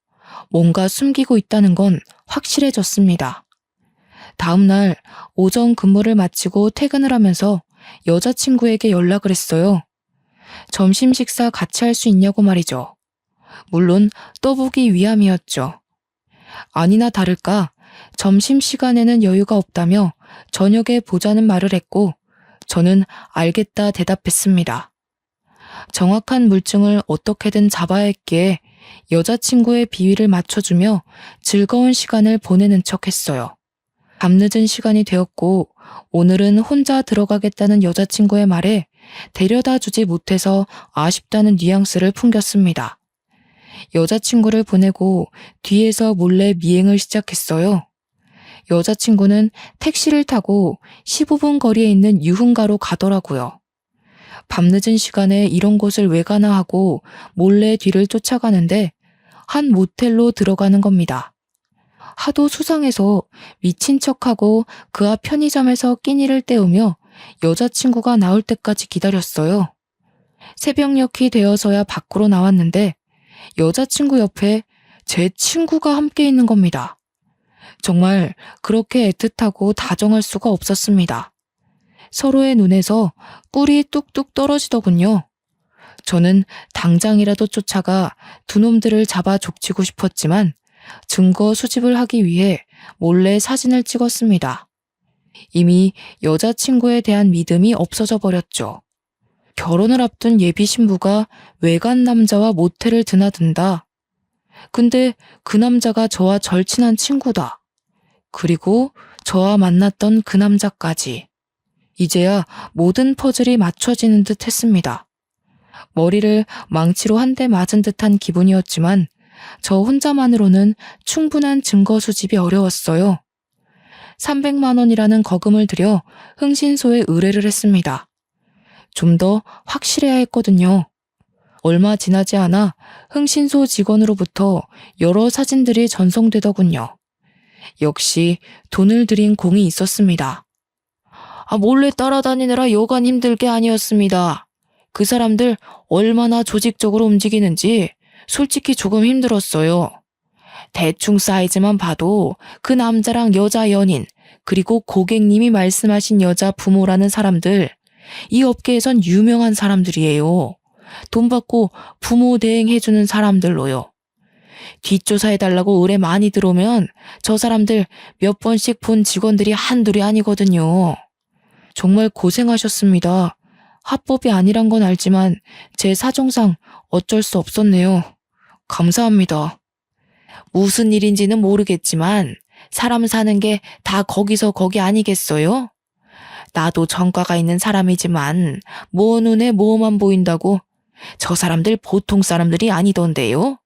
뭔가 숨기고 있다는 건 확실해졌습니다. 다음 날 오전 근무를 마치고 퇴근을 하면서 여자친구에게 연락을 했어요. 점심 식사 같이 할 수 있냐고 말이죠. 물론 떠보기 위함이었죠. 아니나 다를까 점심시간에는 여유가 없다며 저녁에 보자는 말을 했고 저는 알겠다 대답했습니다. 정확한 물증을 어떻게든 잡아야 했기에 여자친구의 비위를 맞춰주며 즐거운 시간을 보내는 척 했어요. 밤늦은 시간이 되었고 오늘은 혼자 들어가겠다는 여자친구의 말에 데려다 주지 못해서 아쉽다는 뉘앙스를 풍겼습니다. 여자친구를 보내고 뒤에서 몰래 미행을 시작했어요. 여자친구는 택시를 타고 15분 거리에 있는 유흥가로 가더라고요. 밤늦은 시간에 이런 곳을 왜 가나 하고 몰래 뒤를 쫓아가는데 한 모텔로 들어가는 겁니다. 하도 수상해서 미친 척하고 그 앞 편의점에서 끼니를 때우며 여자친구가 나올 때까지 기다렸어요. 새벽녘이 되어서야 밖으로 나왔는데 여자친구 옆에 제 친구가 함께 있는 겁니다. 정말 그렇게 애틋하고 다정할 수가 없었습니다. 서로의 눈에서 꿀이 뚝뚝 떨어지더군요. 저는 당장이라도 쫓아가 두 놈들을 잡아 족치고 싶었지만 증거 수집을 하기 위해 몰래 사진을 찍었습니다. 이미 여자친구에 대한 믿음이 없어져 버렸죠. 결혼을 앞둔 예비 신부가 외간 남자와 모텔을 드나든다. 근데 그 남자가 저와 절친한 친구다. 그리고 저와 만났던 그 남자까지. 이제야 모든 퍼즐이 맞춰지는 듯 했습니다. 머리를 망치로 한 대 맞은 듯한 기분이었지만 저 혼자만으로는 충분한 증거 수집이 어려웠어요. 300만 원이라는 거금을 들여 흥신소에 의뢰를 했습니다. 좀 더 확실해야 했거든요. 얼마 지나지 않아 흥신소 직원으로부터 여러 사진들이 전송되더군요. 역시 돈을 들인 공이 있었습니다. 몰래 따라다니느라 여간 힘들 게 아니었습니다. 그 사람들 얼마나 조직적으로 움직이는지 솔직히 조금 힘들었어요. 대충 사이즈만 봐도 그 남자랑 여자 연인, 그리고 고객님이 말씀하신 여자 부모라는 사람들, 이 업계에선 유명한 사람들이에요. 돈 받고 부모 대행해주는 사람들로요. 뒷조사해달라고 의뢰 많이 들어오면 저 사람들 몇 번씩 본 직원들이 한둘이 아니거든요. 정말 고생하셨습니다. 합법이 아니란 건 알지만 제 사정상 어쩔 수 없었네요. 감사합니다. 무슨 일인지는 모르겠지만 사람 사는 게 다 거기서 거기 아니겠어요? 나도 전과가 있는 사람이지만 뭐 눈에 뭐만 보인다고 저 사람들 보통 사람들이 아니던데요.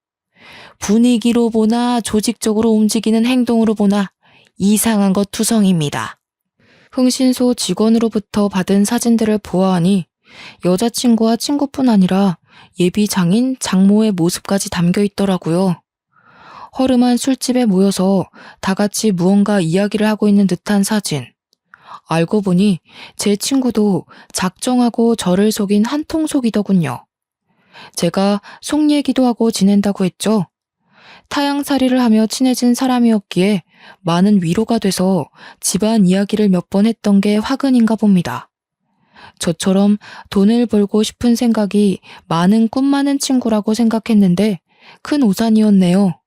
분위기로 보나 조직적으로 움직이는 행동으로 보나 이상한 것 투성입니다. 흥신소 직원으로부터 받은 사진들을 보아하니 여자친구와 친구뿐 아니라 예비 장인 장모의 모습까지 담겨 있더라고요. 허름한 술집에 모여서 다 같이 무언가 이야기를 하고 있는 듯한 사진. 알고 보니 제 친구도 작정하고 저를 속인 한통속이더군요. 제가 속 얘기도 하고 지낸다고 했죠. 타향살이를 하며 친해진 사람이었기에 많은 위로가 돼서 집안 이야기를 몇 번 했던 게 화근인가 봅니다. 저처럼 돈을 벌고 싶은 생각이 많은 꿈 많은 친구라고 생각했는데 큰 오산이었네요.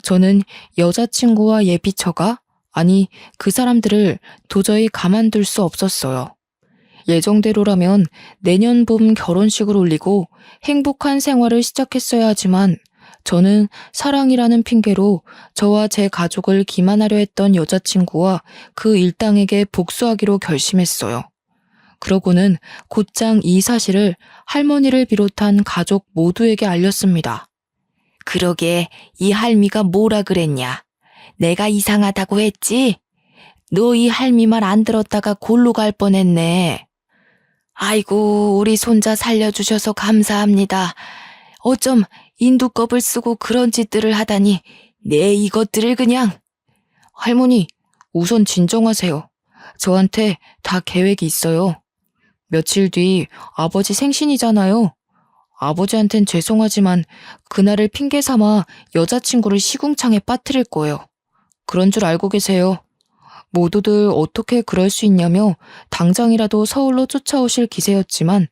저는 여자친구와 예비처가, 아니 그 사람들을 도저히 가만둘 수 없었어요. 예정대로라면 내년 봄 결혼식을 올리고 행복한 생활을 시작했어야 하지만 저는 사랑이라는 핑계로 저와 제 가족을 기만하려 했던 여자친구와 그 일당에게 복수하기로 결심했어요. 그러고는 곧장 이 사실을 할머니를 비롯한 가족 모두에게 알렸습니다. 그러게 이 할미가 뭐라 그랬냐? 내가 이상하다고 했지? 너 이 할미 말 안 들었다가 골로 갈 뻔했네. 아이고 우리 손자 살려주셔서 감사합니다. 어쩜 인두껍을 쓰고 그런 짓들을 하다니 내 이것들을 그냥. 할머니 우선 진정하세요. 저한테 다 계획이 있어요. 며칠 뒤 아버지 생신이잖아요. 아버지한텐 죄송하지만 그날을 핑계 삼아 여자친구를 시궁창에 빠뜨릴 거예요. 그런 줄 알고 계세요. 모두들 어떻게 그럴 수 있냐며 당장이라도 서울로 쫓아오실 기세였지만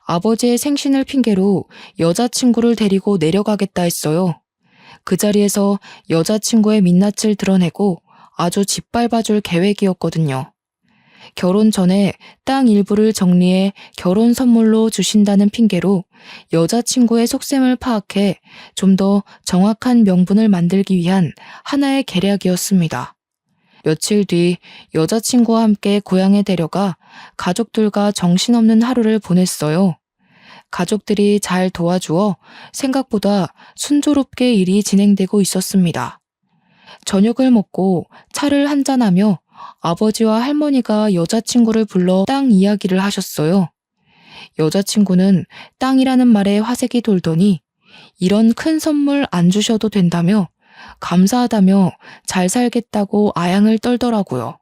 아버지의 생신을 핑계로 여자친구를 데리고 내려가겠다 했어요. 그 자리에서 여자친구의 민낯을 드러내고 아주 짓밟아줄 계획이었거든요. 결혼 전에 땅 일부를 정리해 결혼 선물로 주신다는 핑계로 여자친구의 속셈을 파악해 좀 더 정확한 명분을 만들기 위한 하나의 계략이었습니다. 며칠 뒤 여자친구와 함께 고향에 데려가 가족들과 정신없는 하루를 보냈어요. 가족들이 잘 도와주어 생각보다 순조롭게 일이 진행되고 있었습니다. 저녁을 먹고 차를 한잔하며 아버지와 할머니가 여자친구를 불러 땅 이야기를 하셨어요. 여자친구는 땅이라는 말에 화색이 돌더니 이런 큰 선물 안 주셔도 된다며 감사하다며 잘 살겠다고 아양을 떨더라고요.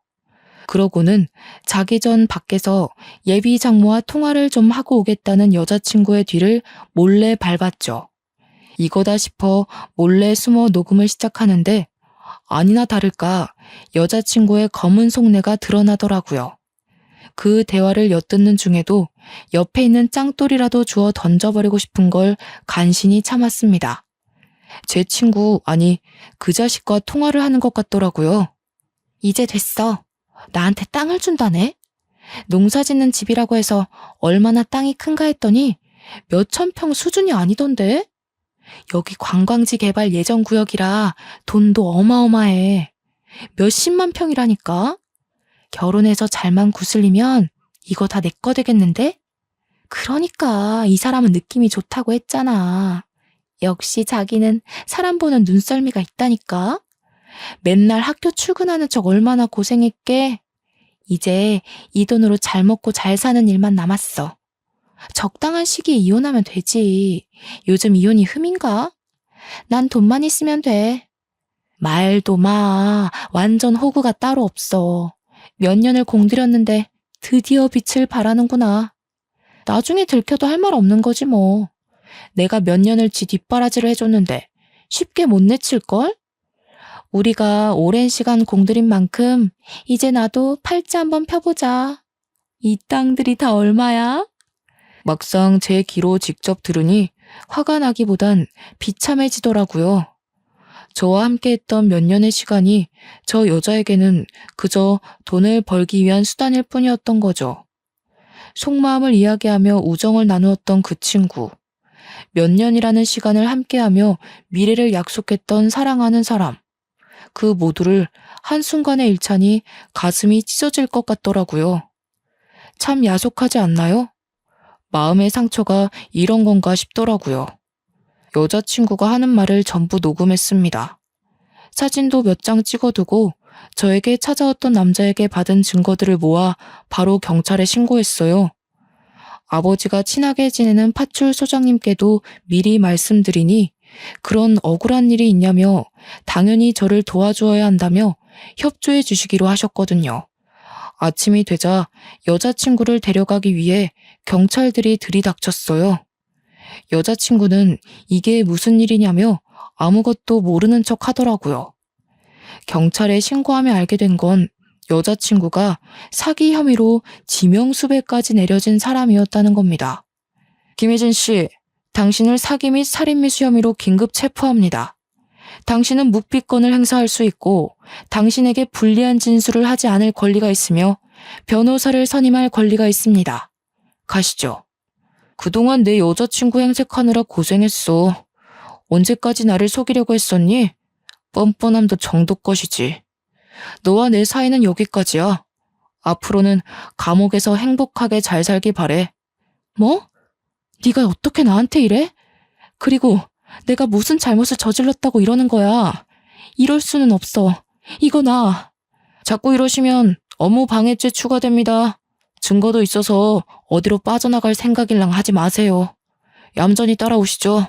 그러고는 자기 전 밖에서 예비 장모와 통화를 좀 하고 오겠다는 여자친구의 뒤를 몰래 밟았죠. 이거다 싶어 몰래 숨어 녹음을 시작하는데 아니나 다를까 여자친구의 검은 속내가 드러나더라고요. 그 대화를 엿듣는 중에도 옆에 있는 짱돌이라도 주워 던져버리고 싶은 걸 간신히 참았습니다. 제 친구, 아니 그 자식과 통화를 하는 것 같더라고요. 이제 됐어. 나한테 땅을 준다네? 농사 짓는 집이라고 해서 얼마나 땅이 큰가 했더니 몇천 평 수준이 아니던데? 여기 관광지 개발 예정 구역이라 돈도 어마어마해. 몇십만 평이라니까? 결혼해서 잘만 구슬리면 이거 다 내 거 되겠는데? 그러니까 이 사람은 느낌이 좋다고 했잖아. 역시 자기는 사람 보는 눈썰미가 있다니까? 맨날 학교 출근하는 척 얼마나 고생했게. 이제 이 돈으로 잘 먹고 잘 사는 일만 남았어. 적당한 시기에 이혼하면 되지. 요즘 이혼이 흠인가? 난 돈만 있으면 돼. 말도 마. 완전 호구가 따로 없어. 몇 년을 공들였는데 드디어 빛을 발하는구나. 나중에 들켜도 할 말 없는 거지 뭐. 내가 몇 년을 지 뒷바라지를 해줬는데 쉽게 못 내칠걸? 우리가 오랜 시간 공들인 만큼 이제 나도 팔자 한번 펴보자. 이 땅들이 다 얼마야? 막상 제 귀로 직접 들으니 화가 나기보단 비참해지더라고요. 저와 함께했던 몇 년의 시간이 저 여자에게는 그저 돈을 벌기 위한 수단일 뿐이었던 거죠. 속마음을 이야기하며 우정을 나누었던 그 친구. 몇 년이라는 시간을 함께하며 미래를 약속했던 사랑하는 사람. 그 모두를 한순간에 잃자니 가슴이 찢어질 것 같더라고요. 참 야속하지 않나요? 마음의 상처가 이런 건가 싶더라고요. 여자친구가 하는 말을 전부 녹음했습니다. 사진도 몇 장 찍어두고 저에게 찾아왔던 남자에게 받은 증거들을 모아 바로 경찰에 신고했어요. 아버지가 친하게 지내는 파출 소장님께도 미리 말씀드리니 그런 억울한 일이 있냐며 당연히 저를 도와주어야 한다며 협조해 주시기로 하셨거든요. 아침이 되자 여자친구를 데려가기 위해 경찰들이 들이닥쳤어요. 여자친구는 이게 무슨 일이냐며 아무것도 모르는 척 하더라고요. 경찰에 신고하며 알게 된 건 여자친구가 사기 혐의로 지명수배까지 내려진 사람이었다는 겁니다. 김혜진 씨, 당신을 사기 및 살인미수 혐의로 긴급 체포합니다. 당신은 묵비권을 행사할 수 있고 당신에게 불리한 진술을 하지 않을 권리가 있으며 변호사를 선임할 권리가 있습니다. 가시죠. 그동안 내 여자친구 행색하느라 고생했어. 언제까지 나를 속이려고 했었니? 뻔뻔함도 정도 것이지. 너와 내 사이는 여기까지야. 앞으로는 감옥에서 행복하게 잘 살기 바래. 뭐? 네가 어떻게 나한테 이래? 그리고 내가 무슨 잘못을 저질렀다고 이러는 거야. 이럴 수는 없어. 이거 나. 자꾸 이러시면 업무 방해죄 추가됩니다. 증거도 있어서 어디로 빠져나갈 생각일랑 하지 마세요. 얌전히 따라오시죠.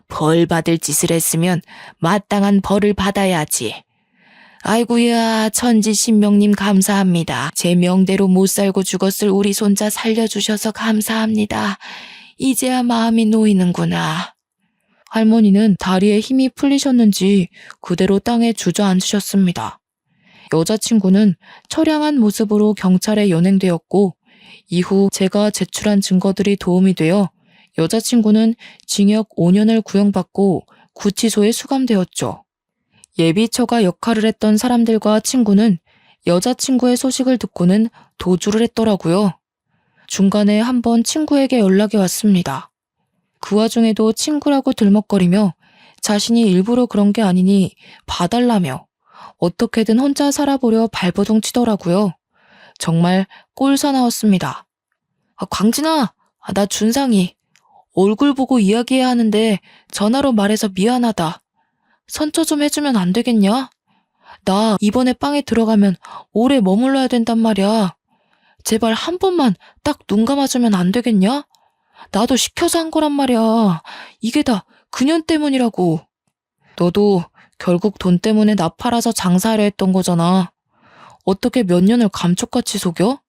벌 받을 짓을 했으면 마땅한 벌을 받아야지. 아이고야, 천지신명님 감사합니다. 제 명대로 못 살고 죽었을 우리 손자 살려주셔서 감사합니다. 이제야 마음이 놓이는구나. 할머니는 다리에 힘이 풀리셨는지 그대로 땅에 주저앉으셨습니다. 여자친구는 처량한 모습으로 경찰에 연행되었고 이후 제가 제출한 증거들이 도움이 되어 여자친구는 징역 5년을 구형받고 구치소에 수감되었죠. 예비처가 역할을 했던 사람들과 친구는 여자친구의 소식을 듣고는 도주를 했더라고요. 중간에 한번 친구에게 연락이 왔습니다. 그 와중에도 친구라고 들먹거리며 자신이 일부러 그런 게 아니니 봐달라며 어떻게든 혼자 살아보려 발버둥 치더라고요. 정말 꼴사나웠습니다. 광진아, 나 준상이. 얼굴 보고 이야기해야 하는데 전화로 말해서 미안하다. 선처 좀 해주면 안 되겠냐? 나 이번에 빵에 들어가면 오래 머물러야 된단 말이야. 제발 한 번만 딱 눈 감아주면 안 되겠냐? 나도 시켜서 한 거란 말이야. 이게 다 그년 때문이라고. 너도 결국 돈 때문에 나 팔아서 장사하려 했던 거잖아. 어떻게 몇 년을 감쪽같이 속여?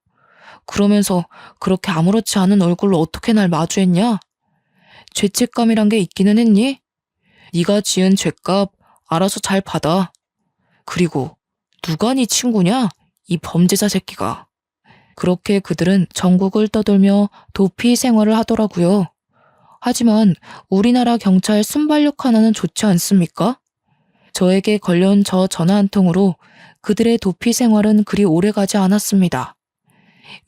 그러면서 그렇게 아무렇지 않은 얼굴로 어떻게 날 마주했냐? 죄책감이란 게 있기는 했니? 네가 지은 죄값 알아서 잘 받아. 그리고 누가 네 친구냐? 이 범죄자 새끼가. 그렇게 그들은 전국을 떠돌며 도피 생활을 하더라고요. 하지만 우리나라 경찰 순발력 하나는 좋지 않습니까? 저에게 걸려온 저 전화 한 통으로 그들의 도피 생활은 그리 오래가지 않았습니다.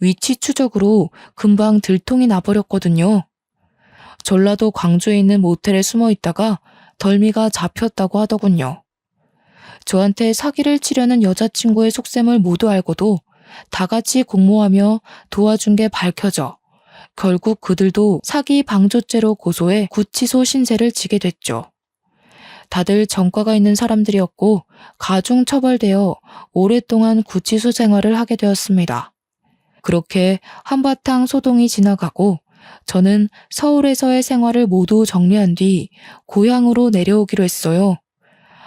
위치 추적으로 금방 들통이 나버렸거든요. 전라도 광주에 있는 모텔에 숨어 있다가 덜미가 잡혔다고 하더군요. 저한테 사기를 치려는 여자친구의 속셈을 모두 알고도 다 같이 공모하며 도와준 게 밝혀져 결국 그들도 사기 방조죄로 고소해 구치소 신세를 지게 됐죠. 다들 전과가 있는 사람들이었고 가중 처벌되어 오랫동안 구치소 생활을 하게 되었습니다. 그렇게 한바탕 소동이 지나가고 저는 서울에서의 생활을 모두 정리한 뒤 고향으로 내려오기로 했어요.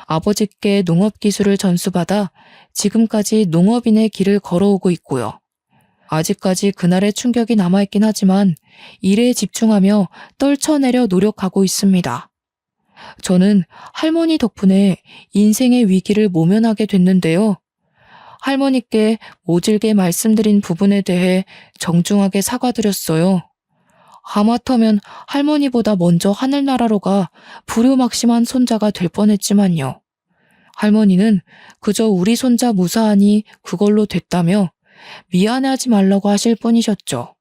아버지께 농업기술을 전수받아 지금까지 농업인의 길을 걸어오고 있고요. 아직까지 그날의 충격이 남아있긴 하지만 일에 집중하며 떨쳐내려 노력하고 있습니다. 저는 할머니 덕분에 인생의 위기를 모면하게 됐는데요. 할머니께 모질게 말씀드린 부분에 대해 정중하게 사과드렸어요. 하마터면 할머니보다 먼저 하늘나라로 가 불효막심한 손자가 될 뻔했지만요. 할머니는 그저 우리 손자 무사하니 그걸로 됐다며 미안해하지 말라고 하실 뿐이셨죠.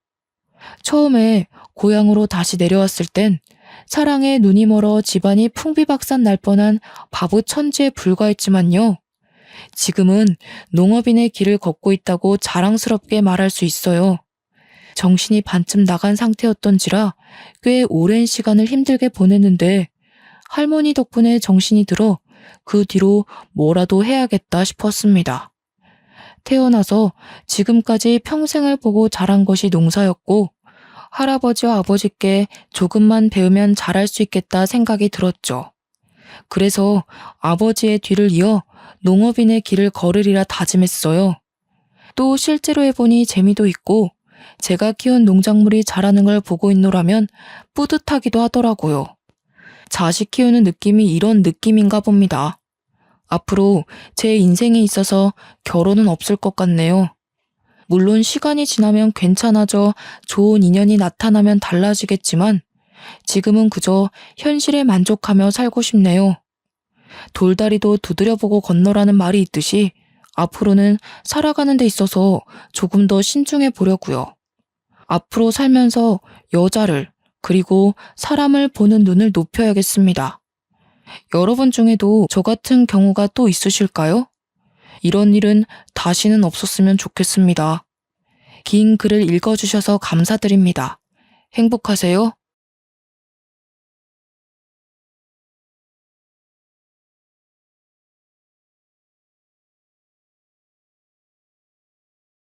처음에 고향으로 다시 내려왔을 땐 사랑에 눈이 멀어 집안이 풍비박산 날 뻔한 바보 천지에 불과했지만요. 지금은 농업인의 길을 걷고 있다고 자랑스럽게 말할 수 있어요. 정신이 반쯤 나간 상태였던지라 꽤 오랜 시간을 힘들게 보냈는데 할머니 덕분에 정신이 들어 그 뒤로 뭐라도 해야겠다 싶었습니다. 태어나서 지금까지 평생을 보고 자란 것이 농사였고 할아버지와 아버지께 조금만 배우면 잘할 수 있겠다 생각이 들었죠. 그래서 아버지의 뒤를 이어 농업인의 길을 걸으리라 다짐했어요. 또 실제로 해보니 재미도 있고 제가 키운 농작물이 자라는 걸 보고 있노라면 뿌듯하기도 하더라고요. 자식 키우는 느낌이 이런 느낌인가 봅니다. 앞으로 제 인생에 있어서 결혼은 없을 것 같네요. 물론 시간이 지나면 괜찮아져 좋은 인연이 나타나면 달라지겠지만 지금은 그저 현실에 만족하며 살고 싶네요. 돌다리도 두드려보고 건너라는 말이 있듯이 앞으로는 살아가는 데 있어서 조금 더 신중해 보려고요. 앞으로 살면서 여자를 그리고 사람을 보는 눈을 높여야겠습니다. 여러분 중에도 저 같은 경우가 또 있으실까요? 이런 일은 다시는 없었으면 좋겠습니다. 긴 글을 읽어주셔서 감사드립니다. 행복하세요.